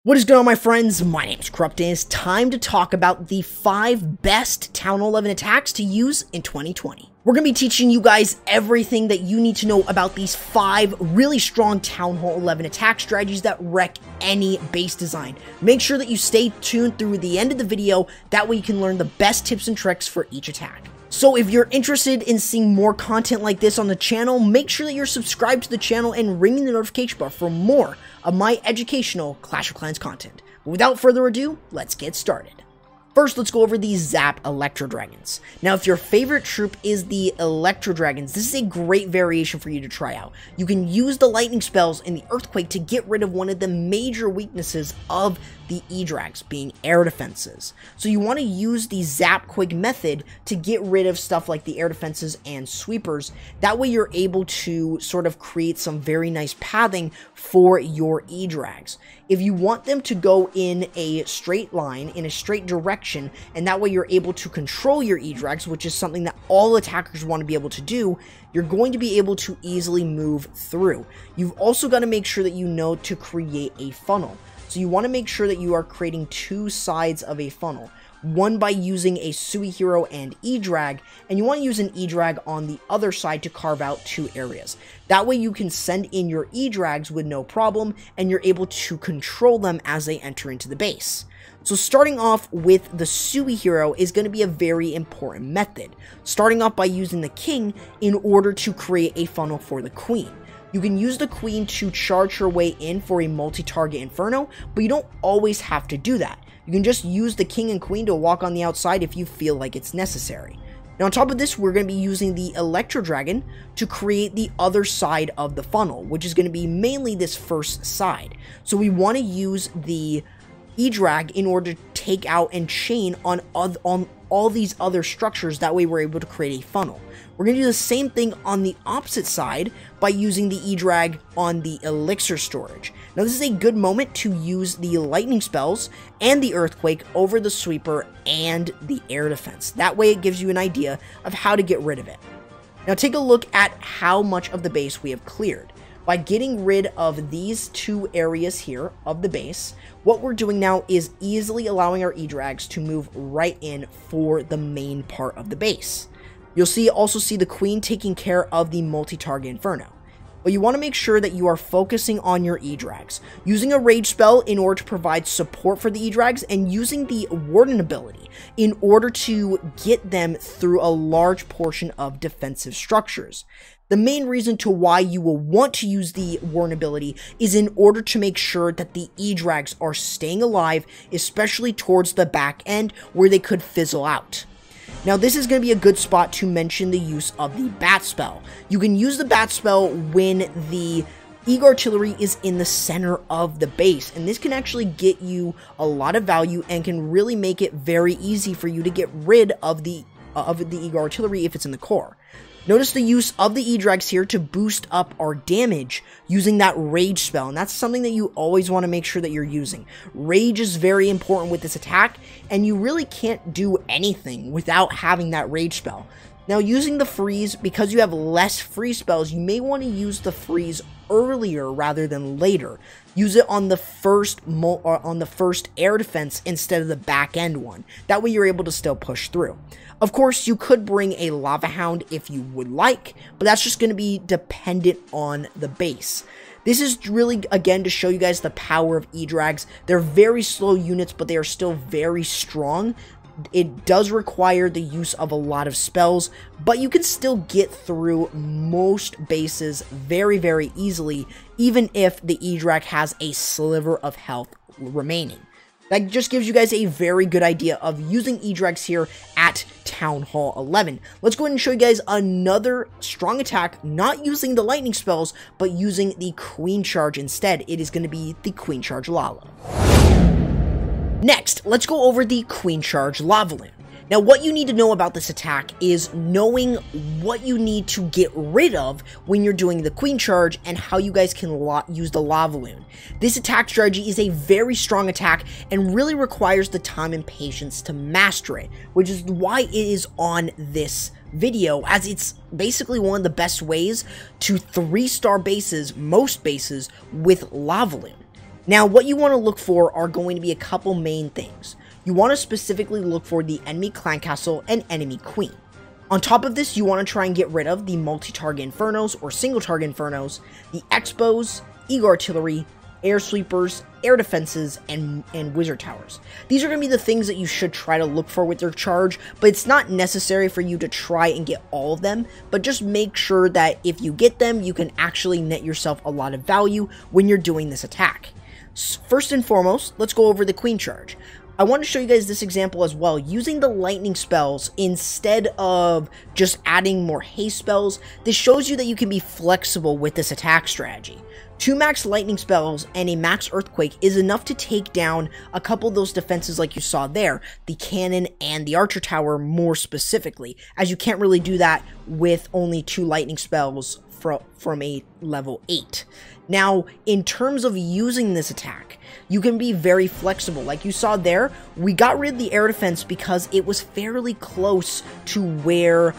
What is going on, my friends? My name is Corrupt, and it's time to talk about the 5 best Town Hall 11 attacks to use in 2020. We're going to be teaching you guys everything that you need to know about these 5 really strong Town Hall 11 attack strategies that wreck any base design. Make sure that you stay tuned through the end of the video, that way you can learn the best tips and tricks for each attack. So if you're interested in seeing more content like this on the channel, make sure that you're subscribed to the channel and ringing the notification bell for more of my educational Clash of Clans content. But without further ado, let's get started. First, let's go over the Zap Electrodragons. Now, if your favorite troop is the Electrodragons, this is a great variation for you to try out. You can use the lightning spells and the earthquake to get rid of one of the major weaknesses of the Edrags, being air defenses. So you want to use the Zap Quake method to get rid of stuff like the air defenses and sweepers. That way you're able to sort of create some very nice pathing for your Edrags. If you want them to go in a straight line, in a straight direction, and that way you're able to control your Edrags, which is something that all attackers want to be able to do, you're going to be able to easily move through. You've also got to make sure that you know to create a funnel. So you want to make sure that you are creating 2 sides of a funnel. One by using a Sui hero and Edrag, and you want to use an Edrag on the other side to carve out 2 areas. That way you can send in your Edrags with no problem, and you're able to control them as they enter into the base. So starting off with the Sui hero is going to be a very important method. Starting off by using the king in order to create a funnel for the queen. You can use the queen to charge her way in for a multi-target inferno, but you don't always have to do that. You can just use the king and queen to walk on the outside if you feel like it's necessary. Now on top of this, we're going to be using the Electro Dragon to create the other side of the funnel, which is going to be mainly this first side. So we want to use the Edrag in order to take out and chain on all these other structures. That way we're able to create a funnel. We're going to do the same thing on the opposite side by using the Edrag on the elixir storage. Now this is a good moment to use the lightning spells and the earthquake over the sweeper and the air defense. That way it gives you an idea of how to get rid of it. Now take a look at how much of the base we have cleared. By getting rid of these 2 areas here of the base, what we're doing now is easily allowing our Edrags to move right in for the main part of the base. You'll also see the queen taking care of the multi-target inferno. But you want to make sure that you are focusing on your Edrags, using a rage spell in order to provide support for the Edrags, and using the warden ability in order to get them through a large portion of defensive structures. The main reason to why you will want to use the warden ability is in order to make sure that the Edrags are staying alive, especially towards the back end where they could fizzle out. Now this is going to be a good spot to mention the use of the bat spell. You can use the bat spell when the Eagle Artillery is in the center of the base, and this can actually get you a lot of value and can really make it very easy for you to get rid of the Eagle Artillery if it's in the core. Notice the use of the Edrags here to boost up our damage using that Rage spell, and that's something that you always want to make sure that you're using. Rage is very important with this attack, and you really can't do anything without having that Rage spell. Now using the freeze, because you have less freeze spells, you may want to use the freeze earlier rather than later. Use it on the first air defense instead of the back end one. That way you're able to still push through. Of course, you could bring a Lava Hound if you would like, but that's just going to be dependent on the base. This is really, again, to show you guys the power of Edrags. They're very slow units, but they are still very strong. It does require the use of a lot of spells, but you can still get through most bases very, very easily, even if the Edrag has a sliver of health remaining. That just gives you guys a very good idea of using Edrags here at Town Hall 11. Let's go ahead and show you guys another strong attack, not using the lightning spells, but using the Queen Charge instead. It is going to be the Queen Charge Lalo. Next, let's go over the Queen Charge LavaLoon. Now, what you need to know about this attack is knowing what you need to get rid of when you're doing the Queen Charge and how you guys can use the LavaLoon. This attack strategy is a very strong attack and really requires the time and patience to master it, which is why it is on this video, as it's basically one of the best ways to 3-star bases, most bases, with LavaLoon. Now, what you want to look for are going to be a couple main things. You want to specifically look for the enemy clan castle and enemy queen. On top of this, you want to try and get rid of the multi-target infernos or single-target infernos, the expos, eagle artillery, air sweepers, air defenses, and wizard towers. These are going to be the things that you should try to look for with your charge, but it's not necessary for you to try and get all of them, but just make sure that if you get them, you can actually net yourself a lot of value when you're doing this attack. First and foremost, let's go over the queen charge. I want to show you guys this example as well, using the lightning spells instead of just adding more haste spells. This shows you that you can be flexible with this attack strategy. 2 max lightning spells and a max earthquake is enough to take down a couple of those defenses like you saw there, the cannon and the archer tower more specifically, as you can't really do that with only 2 lightning spells from a level 8. Now, in terms of using this attack, you can be very flexible. Like you saw there, we got rid of the air defense because it was fairly close to where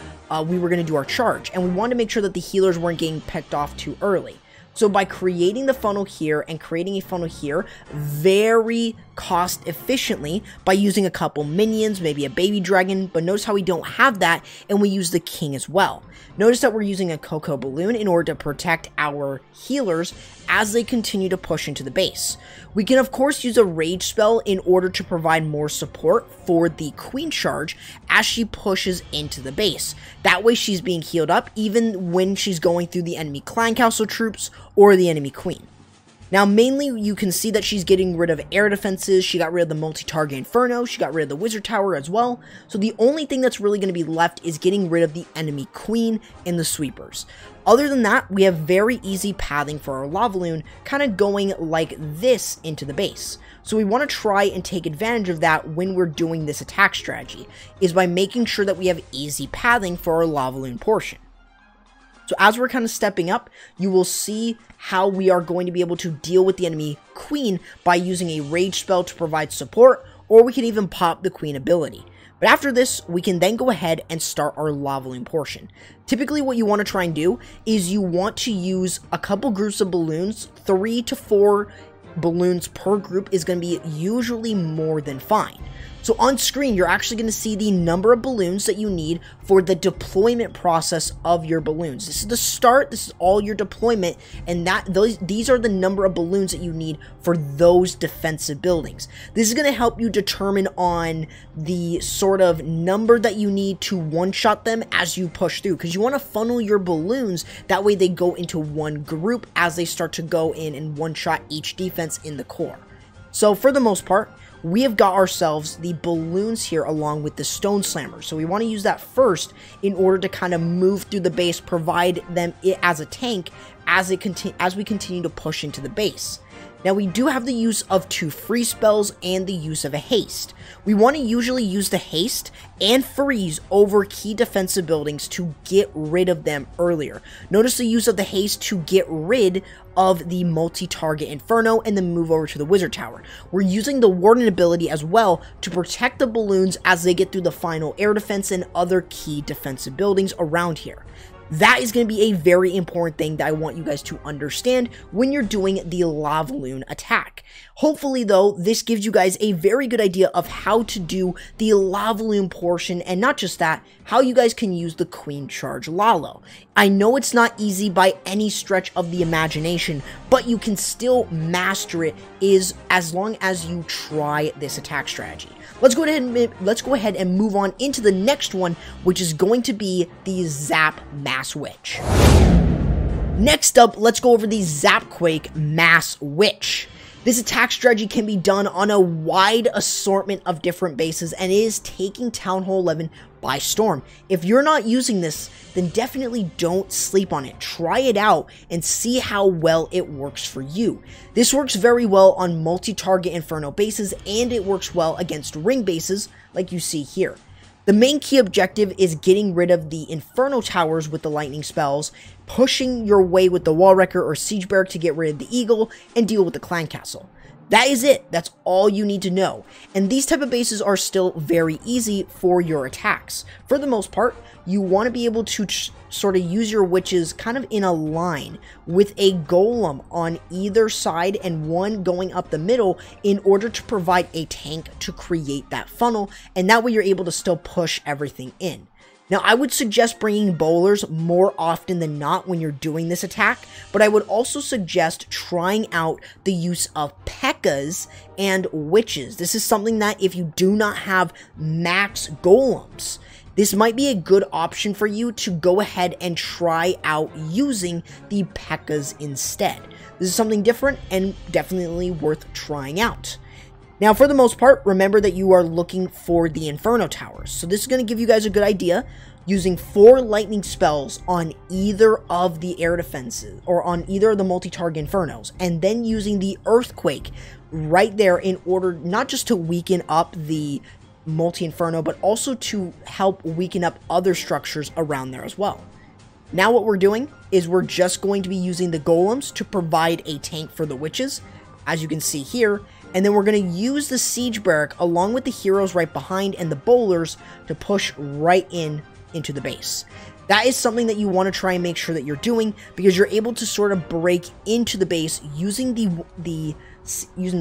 we were going to do our charge, and we wanted to make sure that the healers weren't getting picked off too early. So by creating the funnel here and creating a funnel here very cost efficiently by using a couple minions, maybe a baby dragon, but notice how we don't have that and we use the king as well. Notice that we're using a cocoa balloon in order to protect our healers as they continue to push into the base. We can of course use a rage spell in order to provide more support for the queen charge as she pushes into the base. That way she's being healed up even when she's going through the enemy clan castle troops or the enemy queen. Now, mainly, you can see that she's getting rid of air defenses, she got rid of the multi-target inferno, she got rid of the wizard tower as well, so the only thing that's really going to be left is getting rid of the enemy queen and the sweepers. Other than that, we have very easy pathing for our LavaLoon, kind of going like this into the base. So we want to try and take advantage of that when we're doing this attack strategy, is by making sure that we have easy pathing for our LavaLoon portion. So as we're kind of stepping up, you will see how we are going to be able to deal with the enemy queen by using a rage spell to provide support, or we can even pop the queen ability. But after this, we can then go ahead and start our LavaLoon portion. Typically what you want to try and do is you want to use a couple groups of balloons. 3 to 4 balloons per group is going to be usually more than fine. So on screen, you're actually going to see the number of balloons that you need for the deployment process of your balloons. This is the start, this is all your deployment, and these are the number of balloons that you need for those defensive buildings. This is going to help you determine on the sort of number that you need to one-shot them as you push through, because you want to funnel your balloons, that way they go into one group as they start to go in and one-shot each defense in the core. So for the most part, we have got ourselves the balloons here along with the stone slammers. So we want to use that first in order to kind of move through the base, provide them as a tank as we continue to push into the base. Now we do have the use of 2 free spells and the use of a haste. We want to usually use the haste and freeze over key defensive buildings to get rid of them earlier. Notice the use of the haste to get rid of the multi-target inferno and then move over to the wizard tower. We're using the warden ability as well to protect the balloons as they get through the final air defense and other key defensive buildings around here. That is going to be a very important thing that I want you guys to understand when you're doing the LavaLoon attack. Hopefully, though, this gives you guys a very good idea of how to do the LavaLoon portion, and not just that, how you guys can use the Queen Charge Lalo. I know it's not easy by any stretch of the imagination, but you can still master it as long as you try this attack strategy. Let's go ahead and move on into the next one, which is going to be the Zap Mass Witch. Next up, let's go over the Zap Mass Witch. This attack strategy can be done on a wide assortment of different bases and is taking Town Hall 11 by storm. If you're not using this, then definitely don't sleep on it. Try it out and see how well it works for you. This works very well on multi-target Inferno bases, and it works well against ring bases like you see here. The main key objective is getting rid of the Inferno towers with the lightning spells, pushing your way with the Wall Wrecker or Siege Barrack to get rid of the Eagle and deal with the Clan Castle. That is it. That's all you need to know. And these type of bases are still very easy for your attacks. For the most part, you want to be able to sort of use your witches kind of in a line with a golem on either side and one going up the middle in order to provide a tank to create that funnel. And that way you're able to still push everything in. Now, I would suggest bringing bowlers more often than not when you're doing this attack, but I would also suggest trying out the use of P.E.K.K.A.s and witches. This is something that if you do not have max golems, this might be a good option for you to go ahead and try out using the P.E.K.K.A.s instead. This is something different and definitely worth trying out. Now, for the most part, remember that you are looking for the Inferno Towers. So this is going to give you guys a good idea. Using 4 lightning spells on either of the air defenses, or on either of the multi-target Infernos, and then using the Earthquake right there in order not just to weaken up the multi-Inferno, but also to help weaken up other structures around there as well. Now what we're doing is we're just going to be using the golems to provide a tank for the witches, as you can see here. And then we're going to use the siege barrack along with the heroes right behind and the bowlers to push right into the base. That is something that you want to try and make sure that you're doing, because you're able to sort of break into the base using the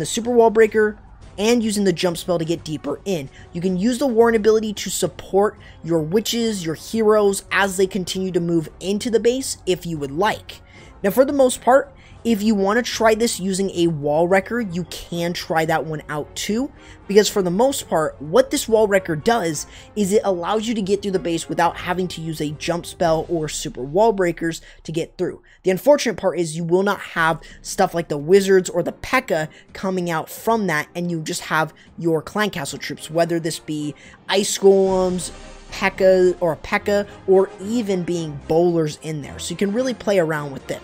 super wall breaker and using the jump spell to get deeper in. You can use the warren ability to support your witches, your heroes, as they continue to move into the base if you would like. Now, for the most part, if you want to try this using a wall wrecker, you can try that one out too, because for the most part, what this wall wrecker does is it allows you to get through the base without having to use a jump spell or super wall breakers to get through. The unfortunate part is you will not have stuff like the wizards or the P.E.K.K.A. coming out from that, and you just have your clan castle troops, whether this be ice golems, P.E.K.K.A. or a P.E.K.K.A. or even being bowlers in there. So you can really play around with it.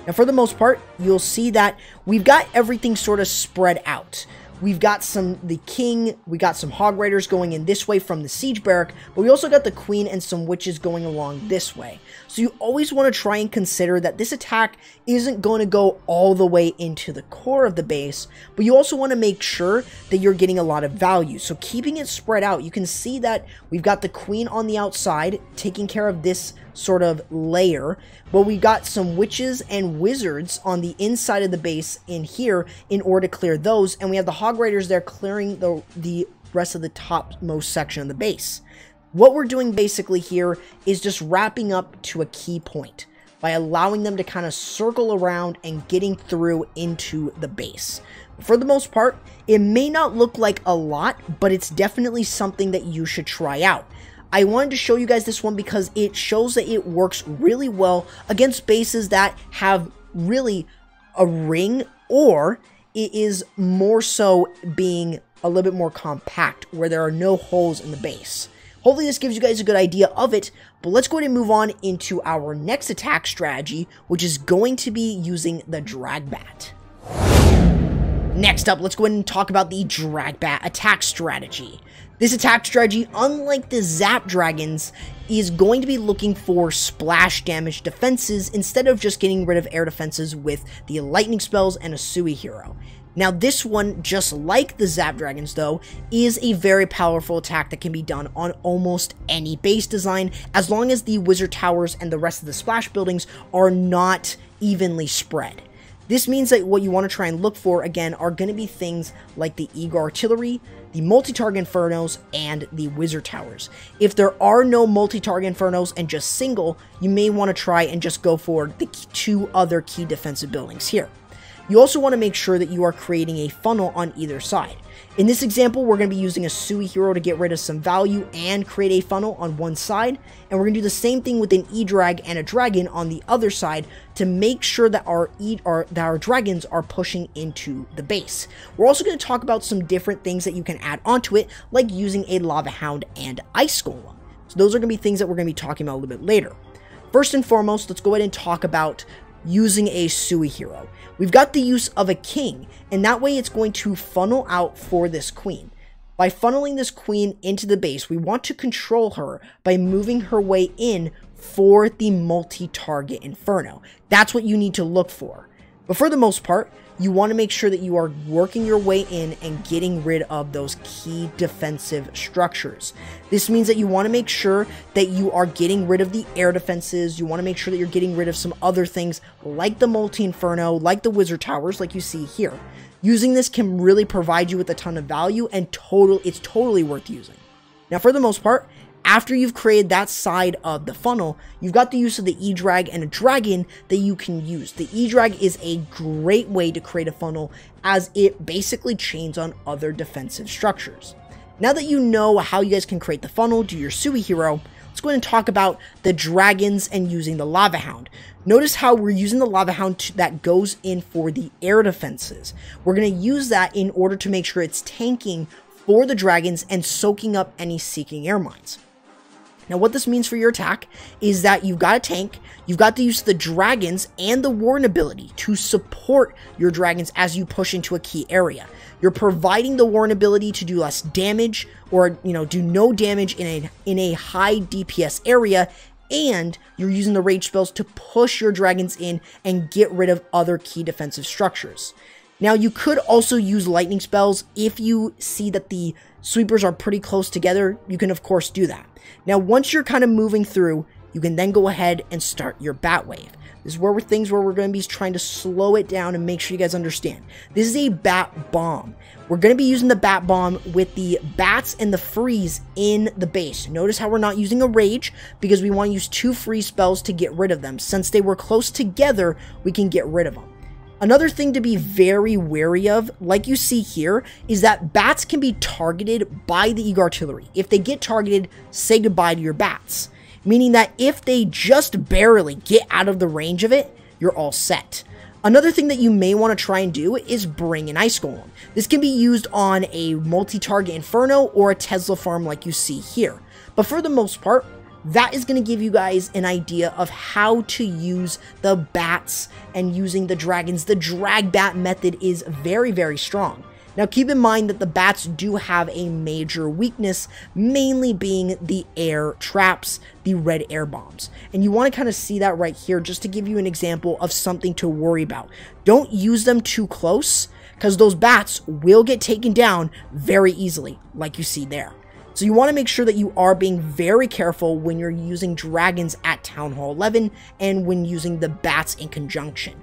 Now, for the most part, you'll see that we've got everything sort of spread out. We've got the king, we got some hog riders going in this way from the siege barrack, but we also got the queen and some witches going along this way. So you always want to try and consider that this attack isn't going to go all the way into the core of the base, but you also want to make sure that you're getting a lot of value. So keeping it spread out, you can see that we've got the queen on the outside taking care of this sort of layer, but we got some witches and wizards on the inside of the base in here in order to clear those, and we have the hog riders there clearing the rest of the topmost section of the base. What we're doing basically here is just wrapping up to a key point by allowing them to kind of circle around and getting through into the base. For the most part, it may not look like a lot, but it's definitely something that you should try out. I wanted to show you guys this one because it shows that it works really well against bases that have really a ring, or it is more so being a little bit more compact where there are no holes in the base. Hopefully this gives you guys a good idea of it, but let's go ahead and move on into our next attack strategy, which is going to be using the DragBat. Next up, let's go ahead and talk about the DragBat attack strategy. This attack strategy, unlike the Zap Dragons, is going to be looking for splash damage defenses instead of just getting rid of air defenses with the lightning spells and a Sui hero. Now this one, just like the Zap Dragons though, is a very powerful attack that can be done on almost any base design, as long as the wizard towers and the rest of the splash buildings are not evenly spread. This means that what you want to try and look for, again, are going to be things like the Eagle Artillery, the multi-target Infernos, and the Wizard Towers. If there are no multi-target Infernos and just single, you may want to try and just go for the 2 other key defensive buildings here. You also want to make sure that you are creating a funnel on either side. In this example, we're going to be using a Sui hero to get rid of some value and create a funnel on one side, and we're going to do the same thing with an Edrag and a dragon on the other side to make sure that our dragons are pushing into the base. We're also going to talk about some different things that you can add onto it, like using a Lava Hound and Ice Golem. So those are going to be things that we're going to be talking about a little bit later. First and foremost, let's go ahead and talk about using a Sui hero. We've got the use of a king, and that way it's going to funnel out for this queen. By funneling this queen into the base, we want to control her by moving her way in for the multi-target Inferno. That's what you need to look for. But for the most part, you want to make sure that you are working your way in and getting rid of those key defensive structures. This means that you want to make sure that you are getting rid of the air defenses. You want to make sure that you're getting rid of some other things like the multi-inferno, like the wizard towers, like you see here. Using this can really provide you with a ton of value, and it's totally worth using. Now, for the most part, after you've created that side of the funnel, you've got the use of the E-Drag and a dragon that you can use. The E-Drag is a great way to create a funnel, as it basically chains on other defensive structures. Now that you know how you guys can create the funnel, do your Sui hero, let's go ahead and talk about the dragons and using the Lava Hound. Notice how we're using the Lava Hound that goes in for the air defenses. We're going to use that in order to make sure it's tanking for the dragons and soaking up any seeking air mines. Now, what this means for your attack is that you've got a tank, you've got the use of the dragons and the warden ability to support your dragons as you push into a key area. You're providing the warden ability to do less damage, or do no damage in a high DPS area, and you're using the rage spells to push your dragons in and get rid of other key defensive structures. Now, you could also use lightning spells if you see that the sweepers are pretty close together. You can, of course, do that. Now, once you're kind of moving through, you can then go ahead and start your bat wave. This is where we're going to be trying to slow it down and make sure you guys understand. This is a bat bomb. We're going to be using the bat bomb with the bats and the freeze in the base. Notice how we're not using a rage, because we want to use 2 freeze spells to get rid of them. Since they were close together, we can get rid of them. Another thing to be very wary of, like you see here, is that bats can be targeted by the Eagle Artillery. If they get targeted, say goodbye to your bats. Meaning that if they just barely get out of the range of it, you're all set. Another thing that you may want to try and do is bring an Ice Golem. This can be used on a multi-target Inferno or a Tesla farm like you see here. But for the most part, that is going to give you guys an idea of how to use the bats and using the dragons. The DragBat method is very, very strong. Now, keep in mind that the bats do have a major weakness, mainly being the air traps, the red air bombs. And you want to kind of see that right here just to give you an example of something to worry about. Don't use them too close, because those bats will get taken down very easily, like you see there. So you want to make sure that you are being very careful when you're using dragons at Town Hall 11 and when using the bats in conjunction.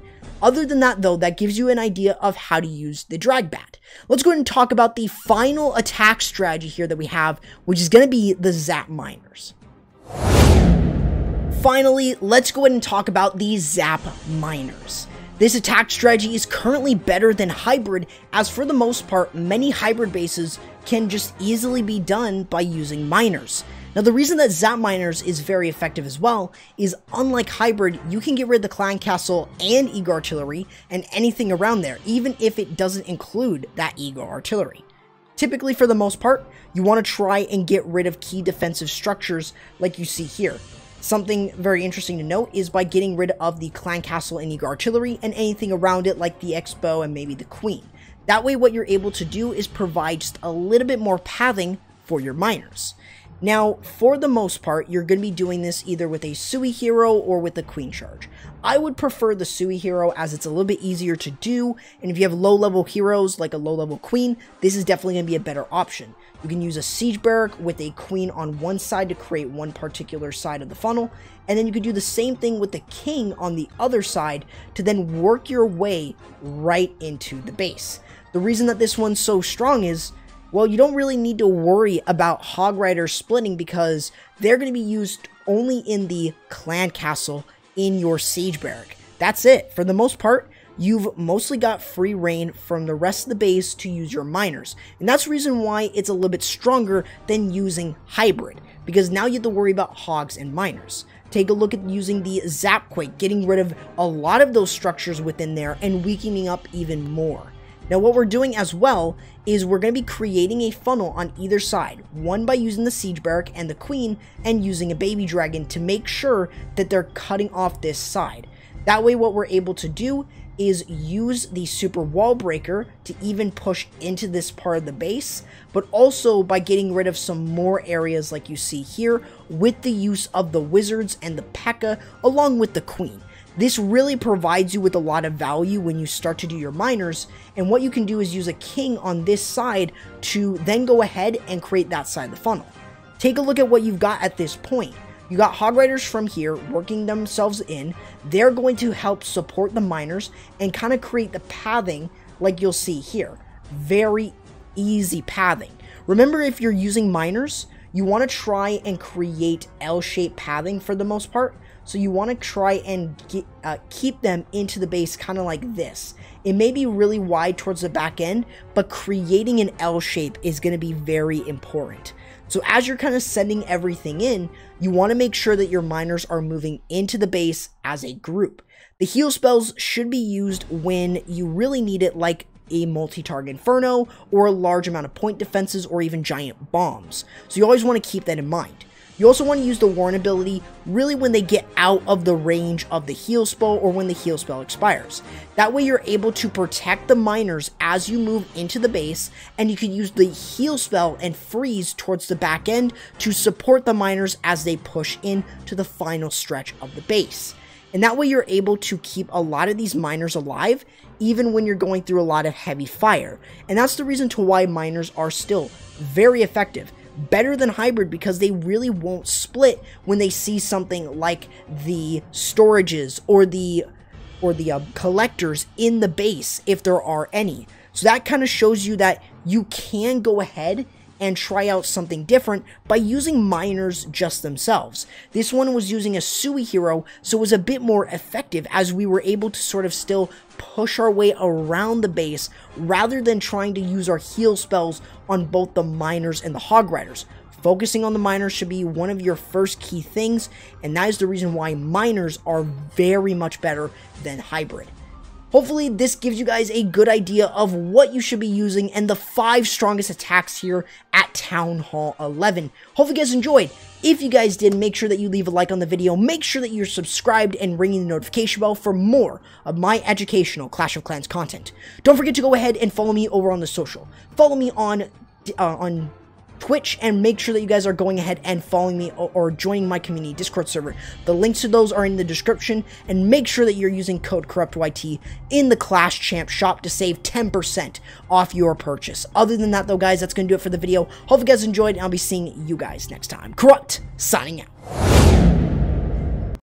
Other than that, though, that gives you an idea of how to use the DragBat. Let's go ahead and talk about the final attack strategy here that we have, which is going to be the Zap Miners. Finally, let's go ahead and talk about the Zap Miners. This attack strategy is currently better than hybrid, as for the most part, many hybrid bases can just easily be done by using miners. Now, the reason that Zap Miners is very effective as well is, unlike hybrid, you can get rid of the clan castle and Eagle Artillery and anything around there, even if it doesn't include that Eagle Artillery. Typically, for the most part, you want to try and get rid of key defensive structures like you see here. Something very interesting to note is by getting rid of the clan castle and Eagle Artillery and anything around it like the Expo and maybe the Queen. That way, what you're able to do is provide just a little bit more pathing for your miners. Now, for the most part, you're going to be doing this either with a Sui hero or with the Queen charge. I would prefer the Sui hero, as it's a little bit easier to do, and if you have low-level heroes like a low-level Queen, this is definitely going to be a better option. You can use a Siege Barrack with a Queen on one side to create one particular side of the funnel, and then you could do the same thing with the King on the other side to then work your way right into the base. The reason that this one's so strong is, well, you don't really need to worry about Hog Riders splitting, because they're going to be used only in the clan castle in your Siege Barrack. That's it. For the most part, you've mostly got free reign from the rest of the base to use your miners. And that's the reason why it's a little bit stronger than using hybrid, because now you have to worry about hogs and miners. Take a look at using the Zapquake, getting rid of a lot of those structures within there and weakening up even more. Now, what we're doing as well is we're going to be creating a funnel on either side, one by using the Siege Barrack and the Queen, and using a baby dragon to make sure that they're cutting off this side. That way, what we're able to do is use the super wall breaker to even push into this part of the base, but also by getting rid of some more areas like you see here with the use of the wizards and the P.E.K.K.A along with the Queen. This really provides you with a lot of value when you start to do your miners, and what you can do is use a king on this side to then go ahead and create that side of the funnel. Take a look at what you've got at this point. You got hog riders from here working themselves in. They're going to help support the miners and kind of create the pathing like you'll see here. Very easy pathing. Remember, if you're using miners, you want to try and create L-shaped pathing for the most part. So you want to try and keep them into the base kind of like this. It may be really wide towards the back end, but creating an L shape is going to be very important. So as you're kind of sending everything in, you want to make sure that your miners are moving into the base as a group. The heal spells should be used when you really need it, like a multi-target inferno or a large amount of point defenses or even giant bombs. So you always want to keep that in mind. You also want to use the warn ability really when they get out of the range of the heal spell or when the heal spell expires. That way you're able to protect the miners as you move into the base, and you can use the heal spell and freeze towards the back end to support the miners as they push in to the final stretch of the base. And that way you're able to keep a lot of these miners alive even when you're going through a lot of heavy fire. And that's the reason to why miners are still very effective. Better than hybrid, because they really won't split when they see something like the storages or the collectors in the base, if there are any. So that kind of shows you that you can go ahead and try out something different by using miners just themselves. This one was using a Sui hero, so it was a bit more effective as we were able to sort of still push our way around the base rather than trying to use our heal spells on both the miners and the hog riders. Focusing on the miners should be one of your first key things, and that is the reason why miners are very much better than hybrid. Hopefully this gives you guys a good idea of what you should be using and the 5 strongest attacks here at Town Hall 11. Hopefully you guys enjoyed. If you guys did, make sure that you leave a like on the video. Make sure that you're subscribed and ringing the notification bell for more of my educational Clash of Clans content. Don't forget to go ahead and follow me over on the social. Follow me on Twitch, and make sure that you guys are going ahead and following me or joining my community Discord server. The links to those are in the description, and make sure that you're using code CorruptYT in the Clash Champ shop to save 10% off your purchase. Other than that though guys, that's going to do it for the video. Hope you guys enjoyed, and I'll be seeing you guys next time. Corrupt, signing out.